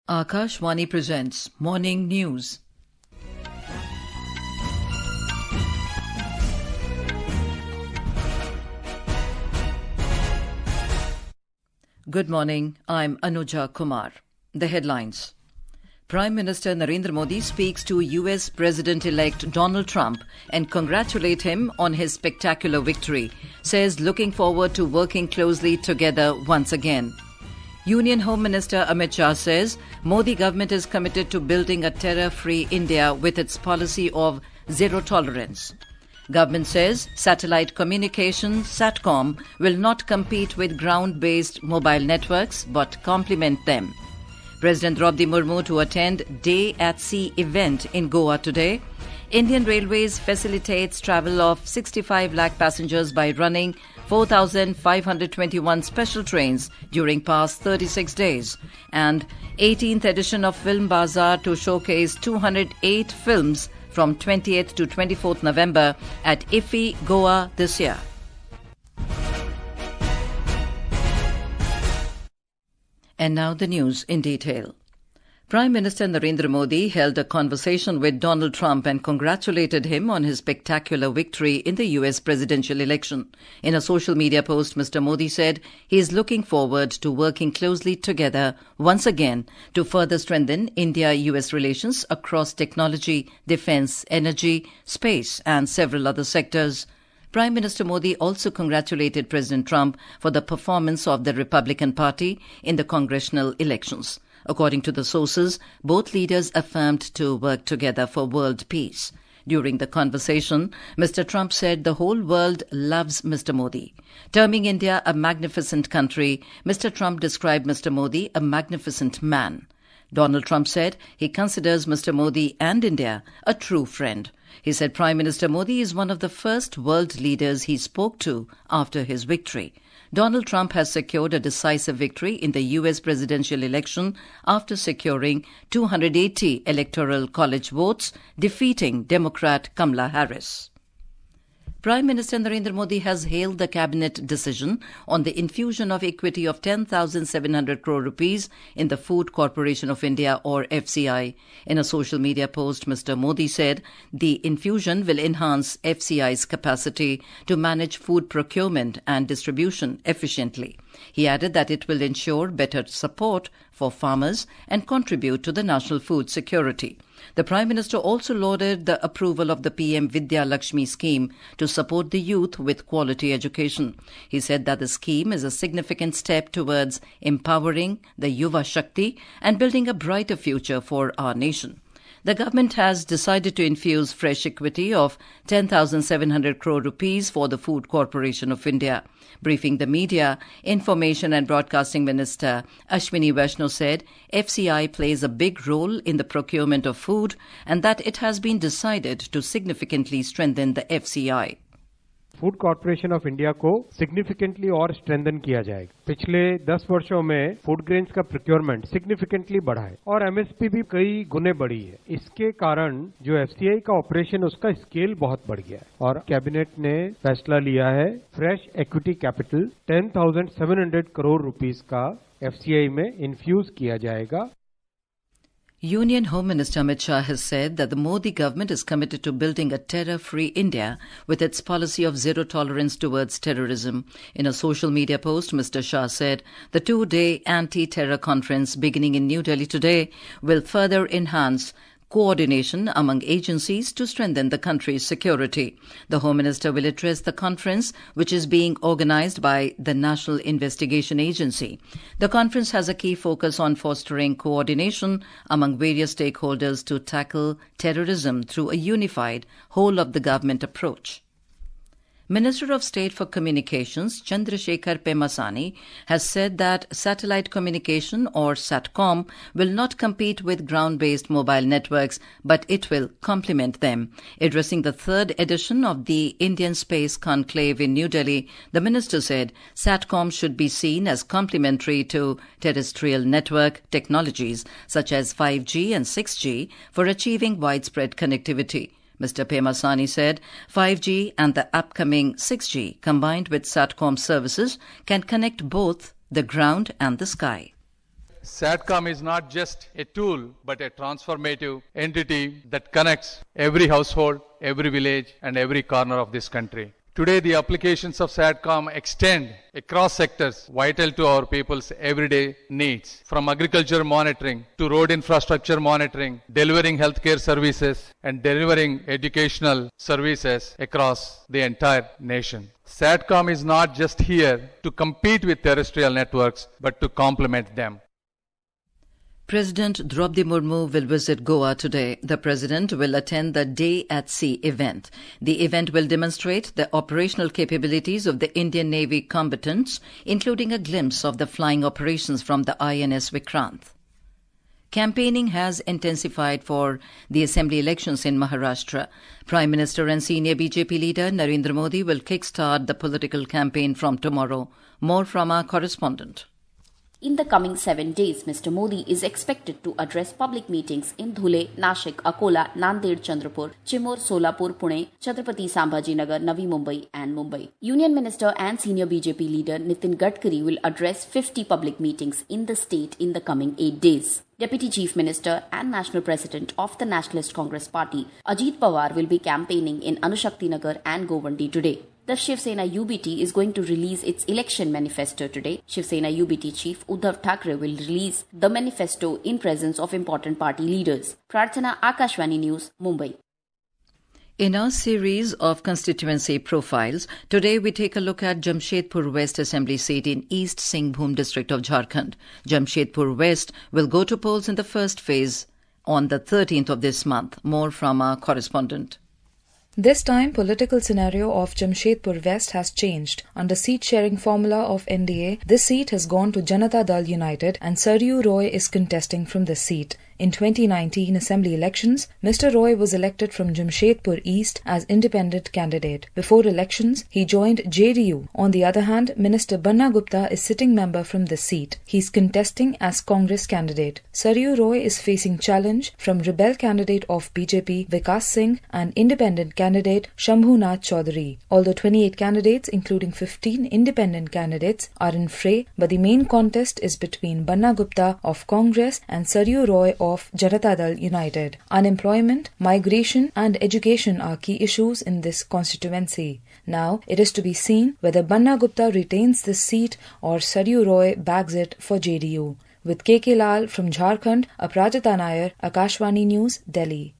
Akashvani presents Morning News. Good morning, I'm Anuja Kumar. The headlines. Prime Minister Narendra Modi speaks to US President-elect Donald Trump and congratulates him on his spectacular victory, says looking forward to working closely together once again. Union Home Minister Amit Shah says Modi government is committed to building a terror-free India with its policy of zero tolerance. Government says satellite communication, Satcom, will not compete with ground-based mobile networks but complement them. President Droupadi Murmu to attend Day at Sea event in Goa today. Indian Railways facilitates travel of 65 lakh passengers by running 4,521 special trains during past 36 days. And 18th edition of Film Bazaar to showcase 208 films from 20th to 24th November at IFFI-Goa this year. And now the news in detail. Prime Minister Narendra Modi held a conversation with Donald Trump and congratulated him on his spectacular victory in the US presidential election. In a social media post, Mr. Modi said he is looking forward to working closely together once again to further strengthen India-US relations across technology, defense, energy, space and several other sectors. Prime Minister Modi also congratulated President Trump for the performance of the Republican Party in the congressional elections. According to the sources, both leaders affirmed to work together for world peace. During the conversation, Mr. Trump said the whole world loves Mr. Modi. Terming India a magnificent country, Mr. Trump described Mr. Modi a magnificent man. Donald Trump said he considers Mr. Modi and India a true friend. He said Prime Minister Modi is one of the first world leaders he spoke to after his victory. Donald Trump has secured a decisive victory in the US presidential election after securing 280 electoral college votes, defeating Democrat Kamala Harris. Prime Minister Narendra Modi has hailed the cabinet decision on the infusion of equity of 10,700 crore rupees in the Food Corporation of India or FCI. In a social media post, Mr. Modi said the infusion will enhance FCI's capacity to manage food procurement and distribution efficiently. He added that it will ensure better support for farmers and contribute to the national food security. The Prime Minister also lauded the approval of the PM Vidya Lakshmi scheme to support the youth with quality education. He said that the scheme is a significant step towards empowering the Yuva Shakti and building a brighter future for our nation. The government has decided to infuse fresh equity of 10,700 crore rupees for the Food Corporation of India. Briefing the media, Information and Broadcasting Minister Ashwini Vaishnaw said FCI plays a big role in the procurement of food and that it has been decided to significantly strengthen the FCI. Food corporation of India को significantly और strengthen किया जाएगा। पिछले 10 वर्षों में food grains का procurement significantly बढ़ा है और एमएसपी भी कई गुने बढ़ी है। इसके कारण जो एफसीआई का ऑपरेशन उसका स्केल बहुत बढ़ गया है और कैबिनेट ने फैसला लिया है fresh equity capital 10,700 crore rupees का एफसीआई में इन्फ्यूज किया जाएगा। Union Home Minister Amit Shah has said that the Modi government is committed to building a terror-free India with its policy of zero tolerance towards terrorism. In a social media post, Mr. Shah said the two-day anti-terror conference beginning in New Delhi today will further enhance coordination among agencies to strengthen the country's security. The Home Minister will address the conference, which is being organized by the National Investigation Agency. The conference has a key focus on fostering coordination among various stakeholders to tackle terrorism through a unified whole-of-the-government approach. Minister of State for Communications Chandrasekhar Pemasani has said that satellite communication or Satcom will not compete with ground-based mobile networks, but it will complement them. Addressing the third edition of the Indian Space Conclave in New Delhi, the minister said Satcom should be seen as complementary to terrestrial network technologies such as 5G and 6G for achieving widespread connectivity. Mr. Pemasani said 5G and the upcoming 6G combined with Satcom services can connect both the ground and the sky. Satcom is not just a tool, but a transformative entity that connects every household, every village, and every corner of this country. Today, the applications of Satcom extend across sectors vital to our people's everyday needs, from agriculture monitoring to road infrastructure monitoring, delivering healthcare services, and delivering educational services across the entire nation. Satcom is not just here to compete with terrestrial networks, but to complement them. President Droupadi Murmu will visit Goa today. The president will attend the Day at Sea event. The event will demonstrate the operational capabilities of the Indian Navy combatants, including a glimpse of the flying operations from the INS Vikrant. Campaigning has intensified for the assembly elections in Maharashtra. Prime Minister and senior BJP leader Narendra Modi will kickstart the political campaign from tomorrow. More from our correspondent. In the coming 7 days, Mr. Modi is expected to address public meetings in Dhule, Nashik, Akola, Nanded, Chandrapur, Chimor, Solapur, Pune, Chhatrapati Sambhajinagar, Navi Mumbai and Mumbai. Union Minister and senior BJP leader Nitin Gadkari will address 50 public meetings in the state in the coming 8 days. Deputy Chief Minister and National President of the Nationalist Congress Party, Ajit Pawar, will be campaigning in Anushakti Nagar and Govandi today. The Shiv Sena UBT is going to release its election manifesto today. Shiv Sena UBT Chief Uddhav Thackeray will release the manifesto in presence of important party leaders. Prarthana, Akashvani News, Mumbai. In our series of constituency profiles, today we take a look at Jamshedpur West Assembly seat in East Singhbhum district of Jharkhand. Jamshedpur West will go to polls in the first phase on the 13th of this month. More from our correspondent. This time, political scenario of Jamshedpur West has changed. Under seat-sharing formula of NDA, this seat has gone to Janata Dal United and Saryu Roy is contesting from this seat. In 2019 Assembly elections, Mr. Roy was elected from Jamshedpur East as independent candidate. Before elections, he joined JDU. On the other hand, Minister Banna Gupta is sitting member from this seat. He is contesting as Congress candidate. Saryu Roy is facing challenge from rebel candidate of BJP Vikas Singh and independent candidate Shambhunath Chaudhary. Although 28 candidates, including 15 independent candidates, are in fray, but the main contest is between Banna Gupta of Congress and Saryu Roy of Janata Dal United. Unemployment, migration and education are key issues in this constituency. Now, it is to be seen whether Banna Gupta retains this seat or Saryu Roy bags it for JDU. With KK Lal from Jharkhand, Aprajita Nair, Akashvani News, Delhi.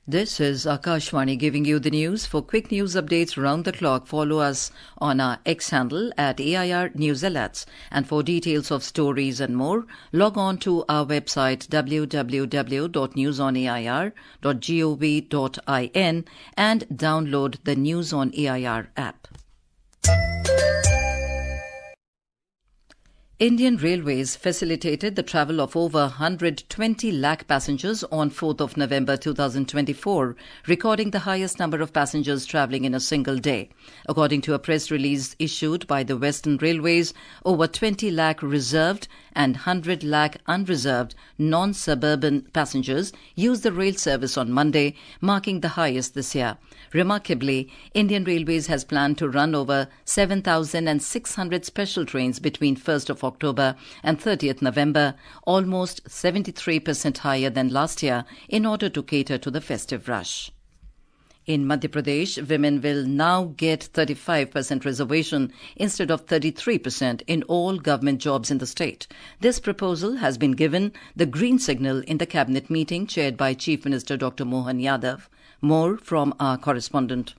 This is Akashvani giving you the news. For quick news updates round the clock, follow us on our X handle at AIR News Alerts. And for details of stories and more, log on to our website www.newsonair.gov.in and download the News on AIR app. Indian Railways facilitated the travel of over 120 lakh passengers on 4th of November 2024, recording the highest number of passengers travelling in a single day. According to a press release issued by the Western Railways, over 20 lakh reserved and 100 lakh unreserved non-suburban passengers used the rail service on Monday, marking the highest this year. Remarkably, Indian Railways has planned to run over 7,600 special trains between 1st of October and 30th November, almost 73% higher than last year, in order to cater to the festive rush. In Madhya Pradesh, women will now get 35% reservation instead of 33% in all government jobs in the state. This proposal has been given the green signal in the cabinet meeting chaired by Chief Minister Dr. Mohan Yadav. More from our correspondent.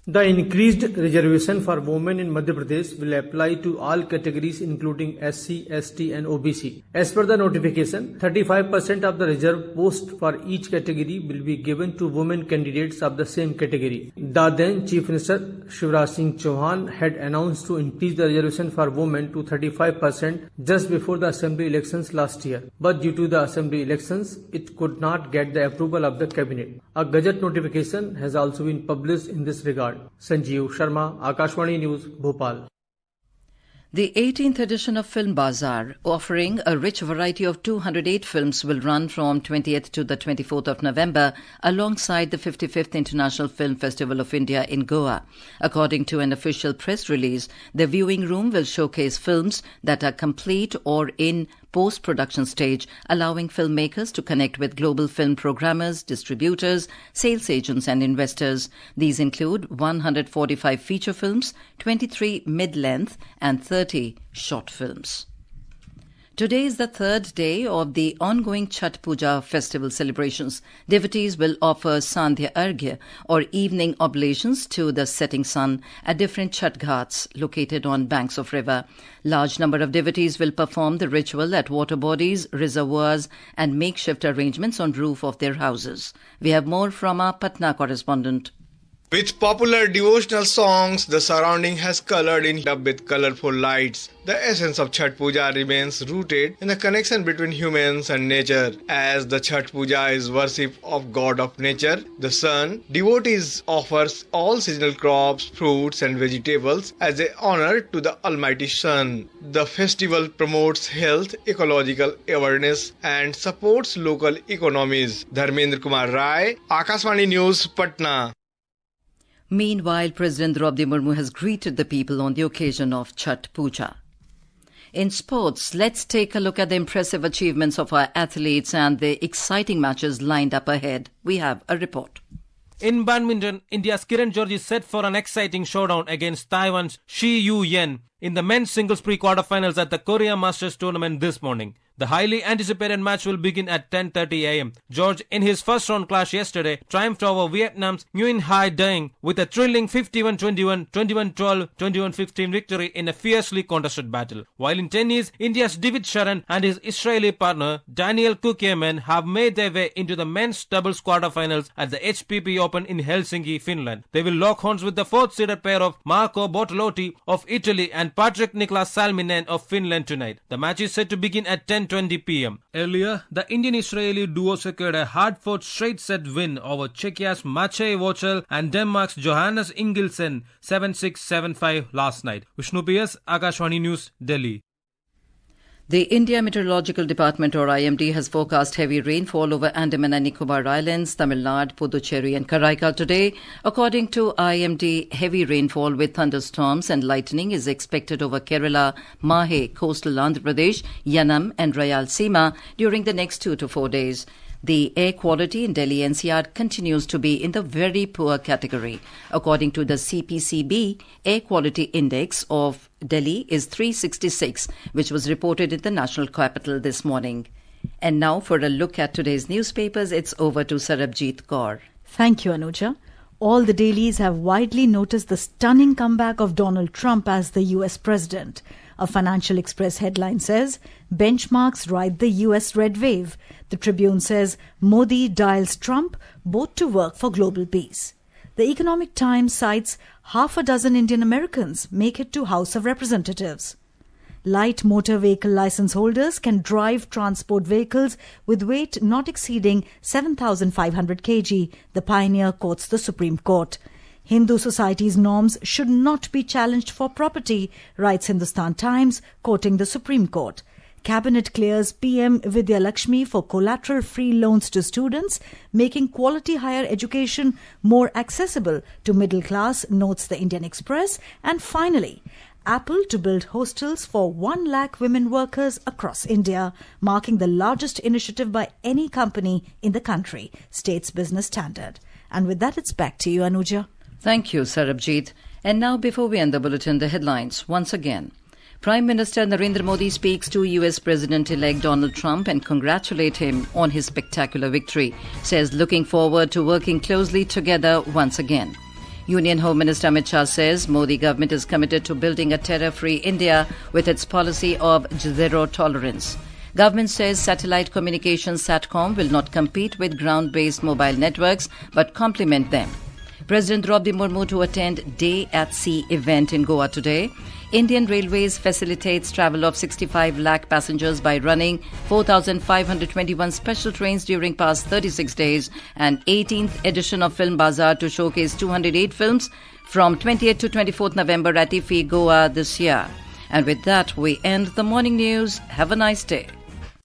The increased reservation for women in Madhya Pradesh will apply to all categories including SC, ST and OBC. As per the notification, 35% of the reserve post for each category will be given to women candidates of the same category. The then Chief Minister Shivraj Singh Chauhan had announced to increase the reservation for women to 35% just before the assembly elections last year. But due to the assembly elections, it could not get the approval of the cabinet. A gazette notification has also been published in this regard. Sanjeev Sharma, Akashvani News, Bhopal. The 18th edition of Film Bazaar, offering a rich variety of 208 films, will run from 20th to the 24th of November alongside the 55th International Film Festival of India in Goa. According to an official press release, the viewing room will showcase films that are complete or in post-production stage, allowing filmmakers to connect with global film programmers, distributors, sales agents and investors. These include 145 feature films, 23 mid-length and 30 short films. Today is the third day of the ongoing Chhath Puja festival celebrations. Devotees will offer Sandhya Arghya or evening oblations to the setting sun at different Chhath Ghats located on banks of river. Large number of devotees will perform the ritual at water bodies, reservoirs and makeshift arrangements on roof of their houses. We have more from our Patna correspondent. With popular devotional songs, the surrounding has colored in up with colorful lights. The essence of Chhath Puja remains rooted in the connection between humans and nature. As the Chhath Puja is worship of God of nature, the sun, devotees offers all seasonal crops, fruits and vegetables as a honor to the Almighty Sun. The festival promotes health, ecological awareness and supports local economies. Dharmendra Kumar Rai, Akashvani News, Patna. Meanwhile, President Droupadi Murmu has greeted the people on the occasion of Chhath Puja. In sports, let's take a look at the impressive achievements of our athletes and the exciting matches lined up ahead. We have a report. In badminton, India's Kiran George is set for an exciting showdown against Taiwan's Shi Yu-yen in the men's singles pre-quarterfinals at the Korea Masters tournament this morning. The highly anticipated match will begin at 10:30 a.m. George, in his first round clash yesterday, triumphed over Vietnam's Nguyen Hai Dang with a thrilling 51-21, 21-12, 21-15 victory in a fiercely contested battle. While in tennis, India's Divid Sharan and his Israeli partner Daniel Kukiemen have made their way into the men's doubles quarterfinals at the HPP Open in Helsinki, Finland. They will lock horns with the fourth-seeded pair of Marco Bortolotti of Italy and Patrick Niklas Salminen of Finland tonight. The match is set to begin at 10:20 p.m. Earlier, the Indian-Israeli duo secured a hard-fought straight-set win over Czechia's Maciej Wojciech and Denmark's Johannes Ingelsen 7-6, 7-5 last night. Vishnu P.S., Akashvani News, Delhi. The India Meteorological Department or IMD has forecast heavy rainfall over Andaman and Nicobar Islands, Tamil Nadu, Puducherry and Karaikal today. According to IMD, heavy rainfall with thunderstorms and lightning is expected over Kerala, Mahe, coastal Andhra Pradesh, Yanam and Rayalaseema during the next 2 to 4 days. The air quality in Delhi NCR continues to be in the very poor category. According to the CPCB, air quality index of Delhi is 366, which was reported in the national capital this morning. And now for a look at today's newspapers, it's over to Sarabjit Kaur. Thank you, Anuja. All the dailies have widely noticed the stunning comeback of Donald Trump as the US president. A Financial Express headline says, benchmarks ride the US red wave. The Tribune says, Modi dials Trump, both to work for global peace. The Economic Times cites half a dozen Indian Americans make it to House of Representatives. Light motor vehicle license holders can drive transport vehicles with weight not exceeding 7,500 kg. The Pioneer quotes the Supreme Court. Hindu society's norms should not be challenged for property, writes Hindustan Times, quoting the Supreme Court. Cabinet clears PM Vidya Lakshmi for collateral-free loans to students, making quality higher education more accessible to middle class, notes the Indian Express. And finally, Apple to build hostels for 1 lakh women workers across India, marking the largest initiative by any company in the country, states Business Standard. And with that, it's back to you, Anuja. Thank you, Sarabjit. And now, before we end the bulletin, the headlines once again. Prime Minister Narendra Modi speaks to US President-elect Donald Trump and congratulates him on his spectacular victory. Says looking forward to working closely together once again. Union Home Minister Amit Shah says Modi government is committed to building a terror-free India with its policy of zero tolerance. Government says satellite communications Satcom will not compete with ground-based mobile networks but complement them. President Droupadi Murmu to attend Day at Sea event in Goa today. Indian Railways facilitates travel of 65 lakh passengers by running 4,521 special trains during past 36 days. And 18th edition of Film Bazaar to showcase 208 films from 28th to 24th November at IFFI-Goa this year. And with that, we end the morning news. Have a nice day.